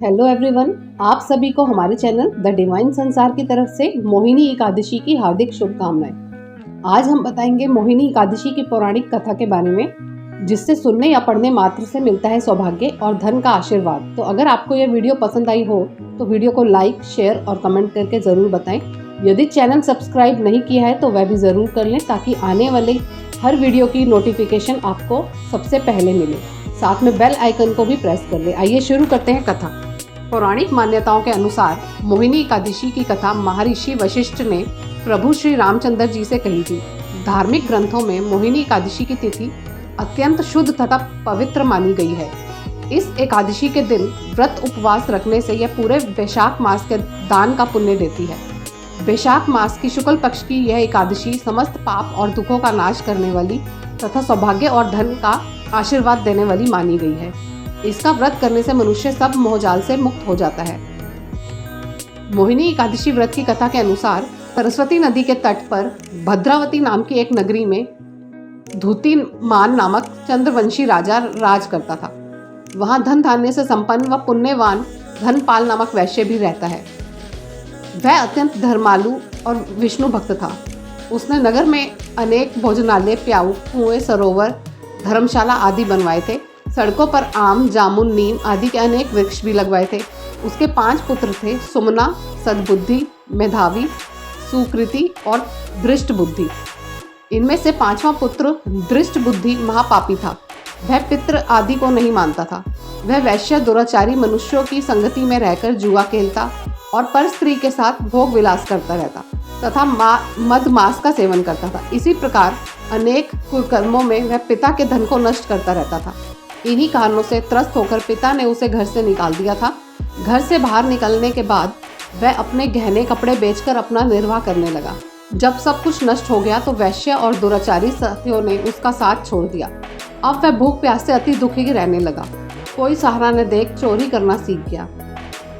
Hello everyone, आप सभी को हमारे चैनल द डिवाइन संसार की तरफ से मोहिनी एकादशी की हार्दिक शुभकामनाएं। आज हम बताएंगे मोहिनी एकादशी की पौराणिक कथा के बारे में, जिससे सुनने या पढ़ने मात्र से मिलता है सौभाग्य और धन का आशीर्वाद। तो अगर आपको यह वीडियो पसंद आई हो तो वीडियो को लाइक, शेयर और कमेंट करके ज़रूर बताएं। यदि चैनल सब्सक्राइब नहीं किया है तो वह भी ज़रूर कर लें, ताकि आने वाले हर वीडियो की नोटिफिकेशन आपको सबसे पहले मिले। साथ में बेल आइकन को भी प्रेस कर लें। आइए शुरू करते हैं कथा। पौराणिक मान्यताओं के अनुसार मोहिनी एकादशी की कथा महर्षि वशिष्ठ ने प्रभु श्री रामचंद्र जी से कही थी। धार्मिक ग्रंथों में मोहिनी एकादशी की तिथि अत्यंत शुद्ध तथा पवित्र मानी गई है। इस एकादशी के दिन व्रत उपवास रखने से यह पूरे वैशाख मास के दान का पुण्य देती है। वैशाख मास की शुक्ल पक्ष की यह एकादशी समस्त पाप और दुखों का नाश करने वाली तथा सौभाग्य और धन का आशीर्वाद देने वाली मानी गई है। इसका व्रत करने से मनुष्य सब मोहजाल से मुक्त हो जाता है। मोहिनी एकादशी व्रत की कथा के अनुसार सरस्वती नदी के तट पर भद्रावती नाम की एक नगरी में धूतिमान नामक चंद्रवंशी राजा राज करता था। वहां धन धान्य से संपन्न व पुण्यवान धनपाल नामक वैश्य भी रहता है। वह अत्यंत धर्मालु और विष्णु भक्त था। उसने नगर में अनेक भोजनालय, प्याऊ, कुएं, सरोवर, धर्मशाला आदि बनवाए थे। सड़कों पर आम, जामुन, नीम आदि के अनेक वृक्ष भी लगवाए थे। उसके 5 पुत्र थे: सुमना, सद्बुद्धि, मेधावी, सुकृति और दृष्ट बुद्धि। इनमें से 5वां पुत्र दृष्ट बुद्धि महापापी था। वह पितृ आदि को नहीं मानता था। वह वैश्य, दुराचारी मनुष्यों की संगति में रहकर जुआ खेलता और पर स्त्री के साथ भोग विलास करता रहता तथा मद मांस का सेवन करता था। इसी प्रकार अनेक कुकर्मों में वह पिता के धन को नष्ट करता रहता था। इन्हीं कारणों से त्रस्त होकर पिता ने उसे घर से निकाल दिया था। घर से बाहर निकलने के बाद वह अपने गहने कपड़े बेचकर अपना निर्वाह करने लगा। जब सब कुछ नष्ट हो गया तो वैश्य और दुराचारी साथियों ने उसका साथ छोड़ दिया। अब वह भूख प्यास से अति दुखी रहने लगा। कोई सहारा न देख चोरी करना सीख गया।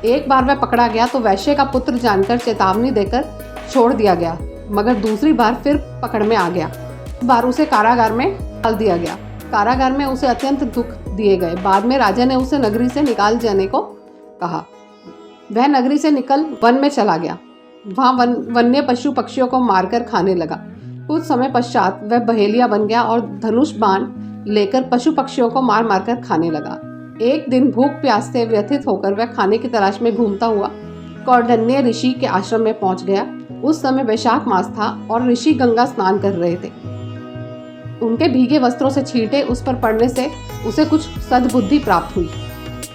एक बार वह पकड़ा गया तो वैश्य का पुत्र जानकर चेतावनी देकर छोड़ दिया गया, मगर दूसरी बार फिर पकड़ में आ गया। इस बार उसे कारागार में डाल दिया गया। कारागार में उसे अत्यंत दुख दिए गए। बाद में राजा ने उसे नगरी से निकाल जाने को कहा। वह नगरी से निकल वन में चला गया। वहां वन्य पशु पक्षियों को मारकर खाने लगा। कुछ समय पश्चात वह बहेलिया बन गया और धनुष बाण लेकर पशु पक्षियों को मार मार कर खाने लगा। एक दिन भूख प्यास से व्यथित होकर वह खाने की तलाश में घूमता हुआ कौंडिन्य ऋषि के आश्रम में पहुंच गया। उस समय वैशाख मास था और ऋषि गंगा स्नान कर रहे थे। उनके भीगे वस्त्रों से छींटे उस पर पड़ने से उसे कुछ सद्बुद्धि प्राप्त हुई।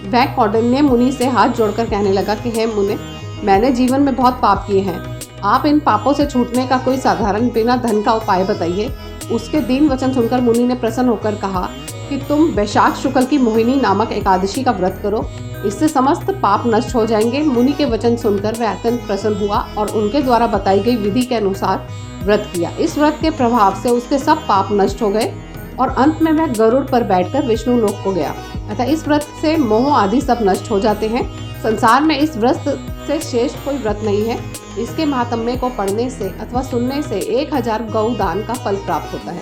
वह कौंडिन्य मुनि से हाथ जोड़कर कहने लगा कि हे मुने, मैंने जीवन में बहुत पाप किए हैं। आप इन पापों से छूटने का कोई साधारण बिना धन का उपाय बताइए। उसके दीन वचन सुनकर मुनि ने प्रसन्न होकर कहा कि तुम वैशाख शुक्ल की मोहिनी नामक एकादशी का व्रत करो, इससे समस्त पाप नष्ट हो जाएंगे। मुनि के वचन सुनकर वह अत्यंत प्रसन्न हुआ और उनके द्वारा बताई गई विधि के अनुसार व्रत किया। इस व्रत के प्रभाव से उसके सब पाप नष्ट हो गए और अंत में वह गरुड़ पर बैठकर विष्णु लोक को गया। अतः इस व्रत से मोह आदि सब नष्ट हो जाते हैं। संसार में इस व्रत से श्रेष्ठ कोई व्रत नहीं है। इसके महात्म्य को पढ़ने से अथवा सुनने से 1000 गौ दान का फल प्राप्त होता है।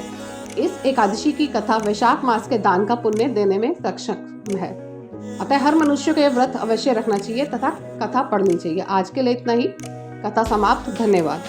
इस एकादशी की कथा वैशाख मास के दान का पुण्य देने में सक्षम है। अतः हर मनुष्य को यह व्रत अवश्य रखना चाहिए तथा कथा पढ़नी चाहिए। आज के लिए इतना ही। कथा समाप्त। धन्यवाद।